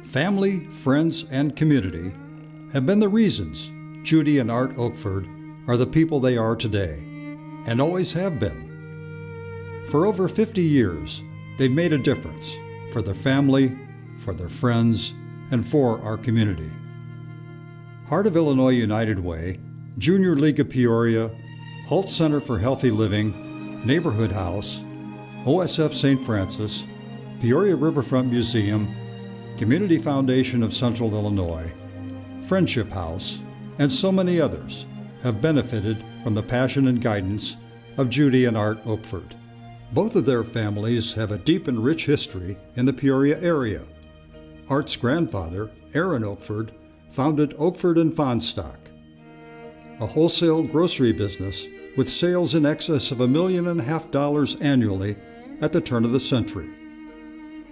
Family, friends, and community have been the reasons Judy and Art Oakford are the people they are today, and always have been. For over 50 years, they've made a difference for their family, for their friends, and for our community. Heart of Illinois United Way, Junior League of Peoria, Holt Center for Healthy Living, Neighborhood House, OSF St. Francis, Peoria Riverfront Museum, Community Foundation of Central Illinois, Friendship House, and so many others have benefited from the passion and guidance of Judy and Art Oakford. Both of their families have a deep and rich history in the Peoria area. Art's grandfather, Aaron Oakford, founded Oakford and Fondstock, a wholesale grocery business with sales in excess of $1.5 million annually at the turn of the century.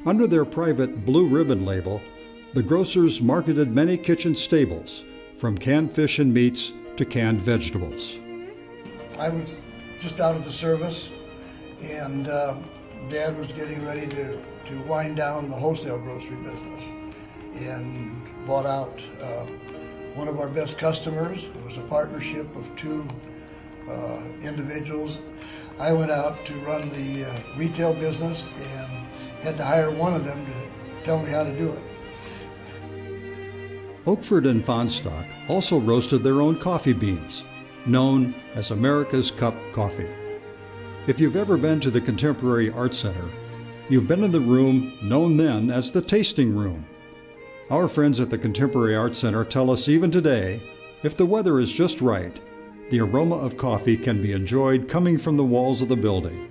Under their private Blue Ribbon label, the grocers marketed many kitchen staples, from canned fish and meats to canned vegetables. I was just out of the service, and Dad was getting ready to wind down the wholesale grocery business, and bought out one of our best customers. It was a partnership of two individuals. I went out to run the retail business and had to hire one of them to tell me how to do it. Oakford and Fondstock also roasted their own coffee beans, known as America's Cup coffee. If you've ever been to the Contemporary Art Center, you've been in the room known then as the Tasting Room. Our friends at the Contemporary Art Center tell us even today, if the weather is just right, the aroma of coffee can be enjoyed coming from the walls of the building.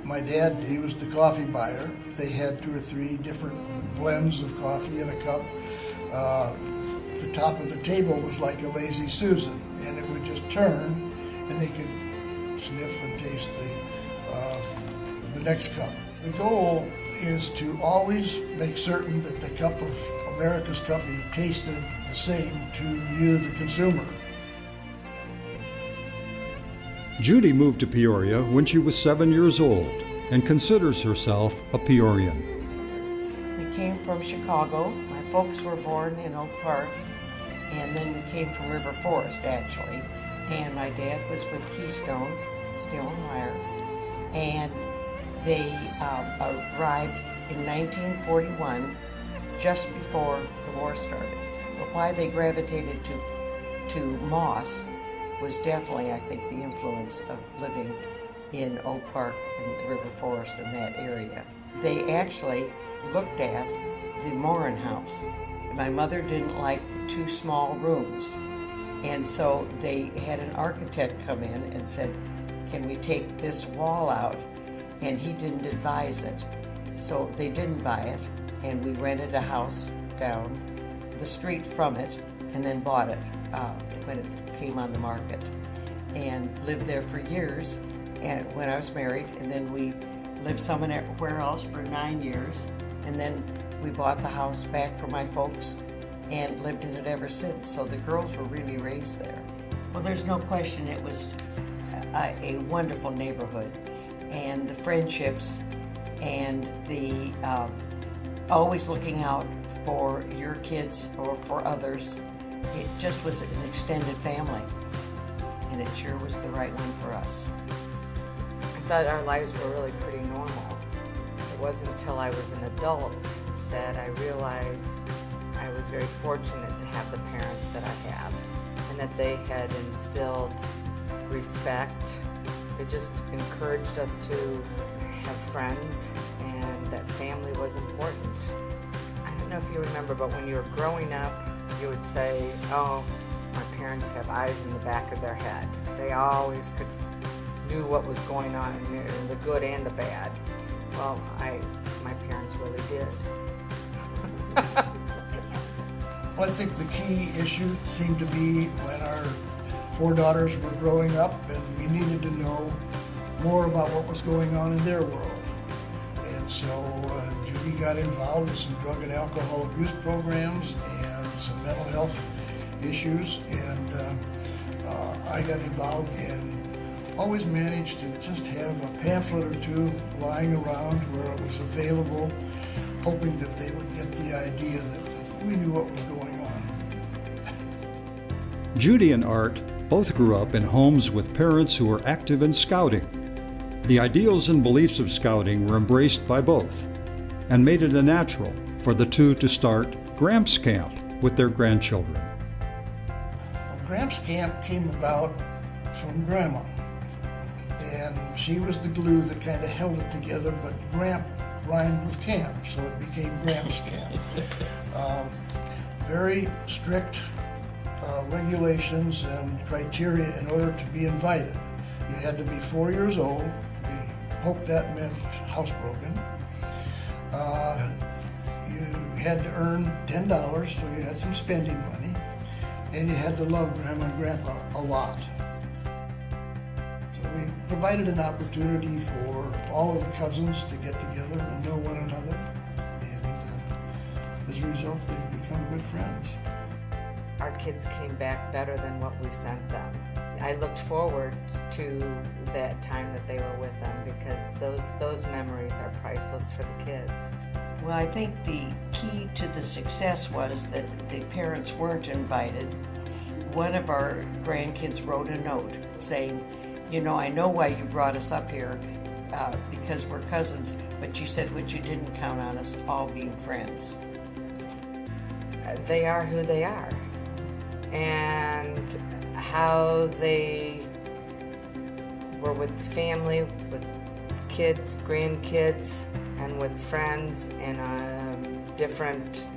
My dad, he was the coffee buyer. They had 2 or 3 different blends of coffee in a cup. The top of the table was like a Lazy Susan, and it would just turn, and they could sniff and taste the next cup. The goal is to always make certain that the cup of America's coffee tasted the same to you, the consumer. Judy moved to Peoria when she was 7 years old and considers herself a Peorian. We came from Chicago. My folks were born in Oak Park, and then we came from River Forest, actually. And my dad was with Keystone, Steel and Wire, and they arrived in 1941, just before the war started. But why they gravitated to Moss was definitely, I think, the influence of living in Oak Park and River Forest in that area. They actually looked at the Morin House. My mother didn't like the 2 small rooms, and so they had an architect come in and said, can we take this wall out? And he didn't advise it. So they didn't buy it, and we rented a house down the street from it and then bought it when it came on the market, and lived there for years, and when I was married, and then we lived somewhere else for 9 years, and then we bought the house back for my folks and lived in it ever since. So the girls were really raised there. Well, there's no question it was a wonderful neighborhood, and the friendships and the always looking out for your kids or for others. It just was an extended family, and it sure was the right one for us. I thought our lives were really pretty normal. It wasn't until I was an adult that I realized I was very fortunate to have the parents that I have, and that they had instilled respect. It just encouraged us to have friends, and that family was important. I don't know if you remember, but when you were growing up, you would say, oh, my parents have eyes in the back of their head. They always knew what was going on in the good and the bad. Well, my parents really did. Well, I think the key issue seemed to be when our 4 daughters were growing up, and we needed to know more about what was going on in their world. And so Judy got involved with some drug and alcohol abuse programs and some mental health issues, and I got involved in always managed to just have a pamphlet or two lying around where it was available, hoping that they would get the idea that we knew what was going on. Judy and Art both grew up in homes with parents who were active in scouting. The ideals and beliefs of scouting were embraced by both and made it a natural for the two to start Gramps Camp with their grandchildren. Gramps Camp came about from Grandma, and she was the glue that kind of held it together, but Gramp rhymed with camp, so it became Gramps Camp. Very strict regulations and criteria in order to be invited. You had to be 4 years old. We hoped that meant housebroken. You had to earn $10, so you had some spending money, and you had to love Grandma and Grandpa a lot. So we provided an opportunity for all of the cousins to get together and know one another, and as a result, they've become good friends. Our kids came back better than what we sent them. I looked forward to that time that they were with them because those memories are priceless for the kids. Well, I think the key to the success was that the parents weren't invited. One of our grandkids wrote a note saying, you know, I know why you brought us up here because we're cousins, but you said what you didn't count on us all being friends. They are who they are. And how they were with the family, with kids, grandkids, and with friends in a different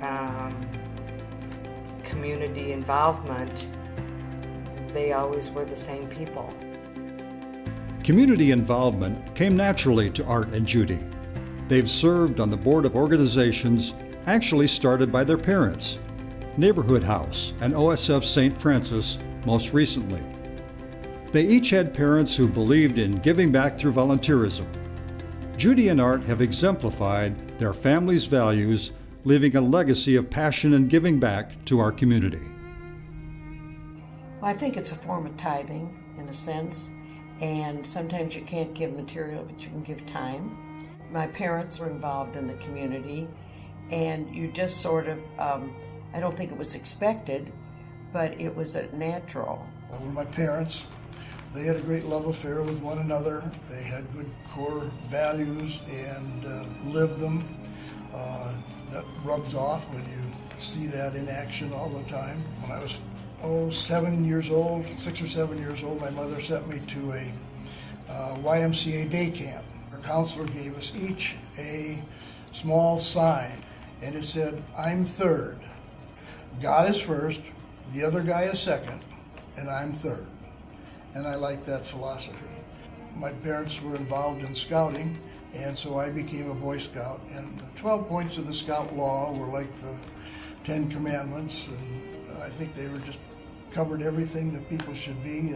community involvement, they always were the same people. Community involvement came naturally to Art and Judy. They've served on the board of organizations actually started by their parents, Neighborhood House and OSF St. Francis most recently. They each had parents who believed in giving back through volunteerism. Judy and Art have exemplified their family's values, leaving a legacy of passion and giving back to our community. Well, I think it's a form of tithing in a sense, and sometimes you can't give material, but you can give time. My parents were involved in the community, and you just sort of, I don't think it was expected, but it was a natural. Were my parents. They had a great love affair with one another. They had good core values and lived them. That rubs off when you see that in action all the time. When I was 7 years old, 6 or 7 years old, my mother sent me to a YMCA day camp. Our counselor gave us each a small sign, and it said, "I'm third. God is first, the other guy is second, and I'm third." And I like that philosophy. My parents were involved in scouting, and so I became a Boy Scout. And the 12 points of the Scout law were like the 10 Commandments, and I think they were just covered everything that people should be,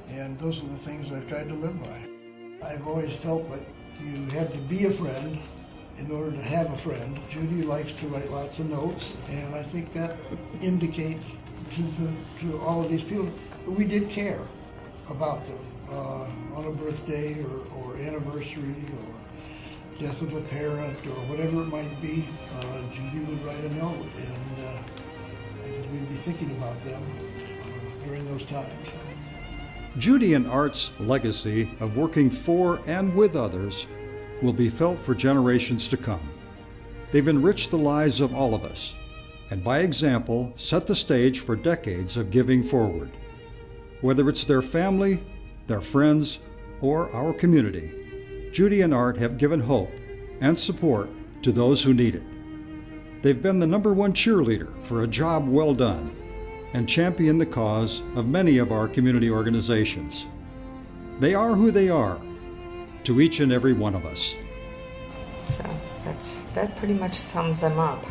and those are the things I've tried to live by. I've always felt like you had to be a friend in order to have a friend. Judy likes to write lots of notes, and I think that indicates to all of these people that we did care about them on a birthday or anniversary or death of a parent or whatever it might be. Judy would write a note, and because we'd be thinking about them during those times. Judy and Art's legacy of working for and with others will be felt for generations to come. They've enriched the lives of all of us, and by example, set the stage for decades of giving forward. Whether it's their family, their friends, or our community, Judy and Art have given hope and support to those who need it. They've been the #1 cheerleader for a job well done and championed the cause of many of our community organizations. They are who they are to each and every one of us. So that pretty much sums them up.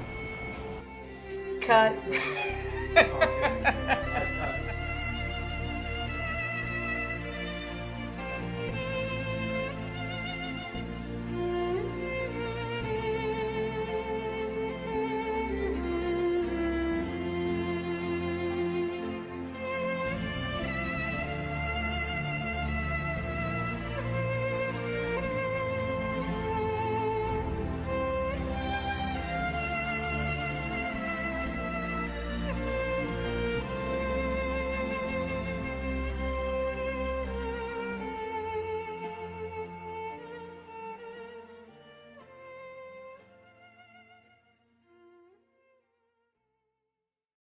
Cut.